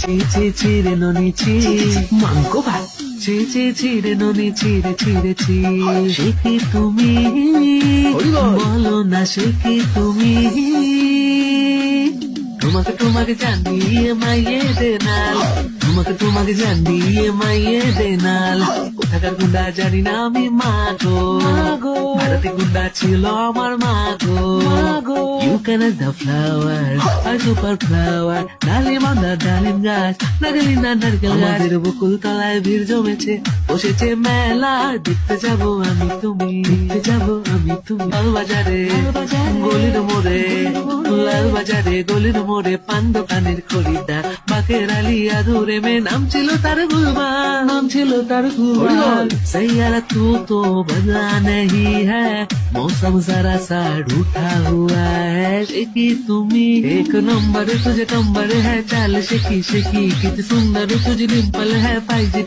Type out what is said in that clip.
ছি ছি ছি রে ননি ছি মাংকো ভাই ছি ছি ছি রে ননি ছি রে ছি রে ছি সে কি তুমি বলো না সে কি তুমি তোমাকে তোমাকে জানিয়ে মাইয়ে দেনাল তোমাকে জানিয়ে মাইয়ে দেনাল কোথাকার গুন্ডা জানি না আমি মাগো ভারতে গুন্ডা ছিল আমার মাগো ইউ ক্যান দ্য ফ্লাওয়ার আর সুপার ফ্লাওয়ার ডালিম আমরা ডালিম গাছ নাগালি না নারকেল গাছের বকুল তলায় ভিড় জমেছে বসেছে মেলা দেখতে যাবো আমি তুমি লাল বাজারে গলির মোড়ে লাল বাজারে গলির মোড়ে পান দোকানের খরিদ্দার বাকের আলী আদুরে মে নাম ছিল তার গুলবান सैयारा तू बदला नहीं है मौसम जरा सा रूठा हुआ है शेकी तुम्ही एक नंबर तुझे कंबर है चाल शेकी शेकी किती सुंदर तुझी डिंपल है पाहिजे